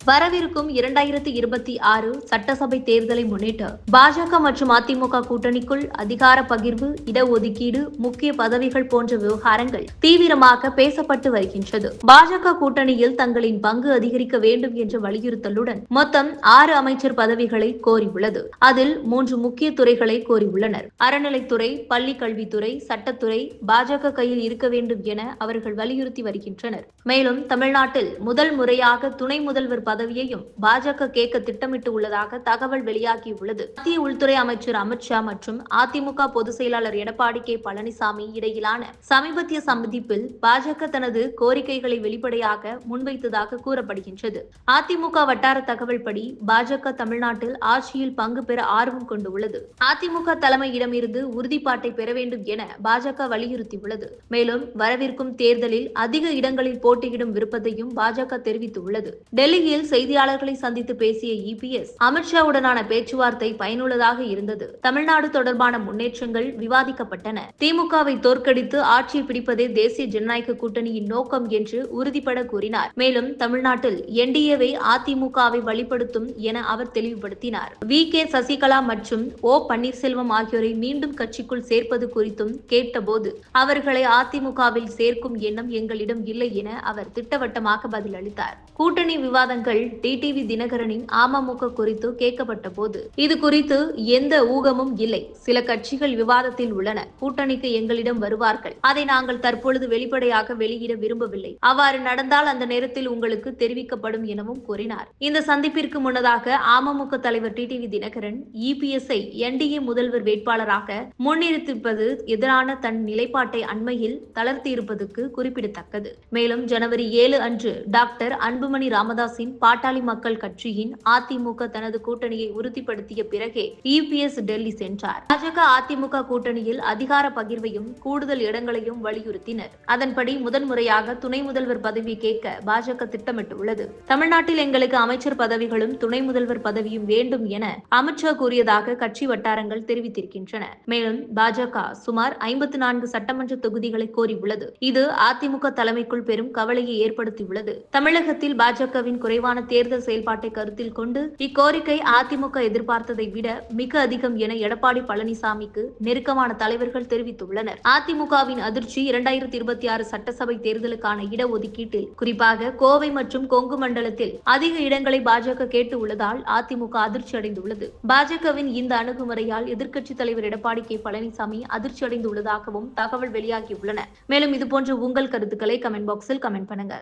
வரவிருக்கும் 2026 சட்டசபை தேர்தலை முன்னிட்டு பாஜக மற்றும் அதிமுக கூட்டணிக்குள் அதிகார பகிர்வு, இடஒதுக்கீடு, முக்கிய பதவிகள் போன்ற விவகாரங்கள் தீவிரமாக பேசப்பட்டு வருகின்றது. பாஜக கூட்டணியில் தங்களின் பங்கு அதிகரிக்க வேண்டும் என்ற வலியுறுத்தலுடன் மொத்தம் 6 அமைச்சர் பதவிகளை கோரியுள்ளது. அதில் 3 முக்கிய துறைகளை கோரியுள்ளனர். அறநிலைத்துறை, பள்ளி கல்வித்துறை, சட்டத்துறை பாஜக கையில் இருக்க வேண்டும் என அவர்கள் வலியுறுத்தி வருகின்றனர். மேலும் தமிழ்நாட்டில் முதல் முறையாக துணை முதல்வர் பதவியையும் பாஜக கேட்க திட்டமிட்டு உள்ளதாக தகவல் வெளியாகியுள்ளது. மத்திய உள்துறை அமைச்சர் அமித் ஷா மற்றும் அதிமுக பொதுச் செயலாளர் எடப்பாடி கே பழனிசாமி இடையிலான சமீபத்திய சந்திப்பில் பாஜக தனது கோரிக்கைகளை வெளிப்படையாக முன்வைத்ததாக கூறப்படுகின்றது. அதிமுக வட்டார தகவல் படி பாஜக தமிழ்நாட்டில் ஆட்சியில் பங்கு பெற ஆர்வம் கொண்டுள்ளது. அதிமுக தலைமையிடமிருந்து உறுதிப்பாட்டை பெற வேண்டும் என பாஜக வலியுறுத்தியுள்ளது. மேலும் வரவிருக்கும் தேர்தலில் அதிக இடங்களில் போட்டியிடும் விருப்பத்தையும் பாஜக தெரிவித்துள்ளது. டெல்லியில் செய்தியாளர்களை சந்தித்து பேசிய இபிஎஸ், அமித்ஷாவுடனான பேச்சுவார்த்தை பயனுள்ளதாக இருந்தது. தமிழ்நாடு தொடர்பான முன்னேற்றங்கள் விவாதிக்கப்பட்டன. திமுகவை தோற்கடித்து ஆட்சியை பிடிப்பதே தேசிய ஜனநாயக கூட்டணியின் நோக்கம் என்று உறுதிபட கூறினார். மேலும் தமிழ்நாட்டில் என்டிஏவை அதிமுகவை வழிபடுத்தும் என அவர் தெளிவுபடுத்தினார். வி.கே. சசிகலா மற்றும் ஓ. பன்னீர்செல்வம் ஆகியோரை மீண்டும் கட்சிக்குள் சேர்ப்பது குறித்தும் கேட்டபோது அவர்களை அதிமுகவில் சேர்க்கும் எண்ணம் எங்களிடம் இல்லை என அவர் திட்டவட்டமாக பதிலளித்தார். கூட்டணி விவாதங்கள் டிடிவி தினகரனின் அமமுக குறித்து கேட்கப்பட்ட போது இது குறித்து எந்த ஊகமும் இல்லை. சில கட்சிகள் விவாதத்தில் உள்ளன. கூட்டணிக்கு எங்களிடம் வருவார்கள். அதை நாங்கள் தற்பொழுது வெளிப்படையாக வெளியிட விரும்பவில்லை. அவ்வாறு நடந்தால் அந்த நேரத்தில் உங்களுக்கு தெரிவிக்கப்படும் எனவும் கூறினார். இந்த சந்திப்பிற்கு முன்னதாக அமமுக தலைவர் டிடிவி தினகரன் இபிஎஸ்ஐ என்டிஏ முதல்வர் வேட்பாளராக முன்னிறுத்திருப்பது எதிரான தன் நிலைப்பாட்டை அண்மையில் தளர்த்தியிருப்பதற்கு குறிப்பிடத்தக்கது. மேலும் ஜனவரி 7 அன்று டாக்டர் அன்புமணி ராமதாஸின் பாட்டாளி மக்கள் கட்சியின் அதிமுக தனது கூட்டணியை உறுதிப்படுத்திய பிறகே இபிஎஸ் டெல்லி சென்றார். பாஜக அதிமுக கூட்டணியில் அதிகார பகிர்வையும் கூடுதல் இடங்களையும் வலியுறுத்தினர். அதன்படி முதன்முறையாக துணை முதல்வர் பதவி கேட்க பாஜக திட்டமிட்டுள்ளது. தமிழ்நாட்டில் எங்களுக்கு அமைச்சர் பதவிகளும் துணை முதல்வர் பதவியும் வேண்டும் என அமித்ஷா கூறியதாக கட்சி வட்டாரங்கள் தெரிவித்திருக்கின்றன. மேலும் பாஜக சுமார் 54 சட்டமன்ற தொகுதிகளை கோரியுள்ளது. இது அதிமுக தலைமைக்குள் பெரும் கவலையை ஏற்படுத்தியுள்ளது. தமிழகத்தில் பாஜகவின் குறைவான தேர்தல் செயல்பாட்டை கருத்தில் கொண்டு இக்கோரிக்கை அதிமுக எதிர்பார்த்ததை விட மிக அதிகம் என எடப்பாடி பழனிசாமிக்கு நெருக்கமான தலைவர்கள் தெரிவித்துள்ளனர். அதிமுகவின் அதிர்ச்சி 2026 சட்டசபை தேர்தலுக்கான இடஒதுக்கீட்டில் குறிப்பாக கோவை மற்றும் கொங்கு மண்டலத்தில் அதிக இடங்களை பாஜக கேட்டு உள்ளதால் அதிமுக அதிர்ச்சி அடைந்துள்ளது. பாஜகவின் இந்த அணுகுமுறையால் எதிர்க்கட்சித் தலைவர் எடப்பாடி கே பழனிசாமி அதிர்ச்சி அடைந்துள்ளதாகவும் தகவல் வெளியாகியுள்ளன. மேலும் இதுபோன்ற உங்கள் கருத்துக்களை கமெண்ட் பாக்ஸில் கமெண்ட் பண்ணுங்க.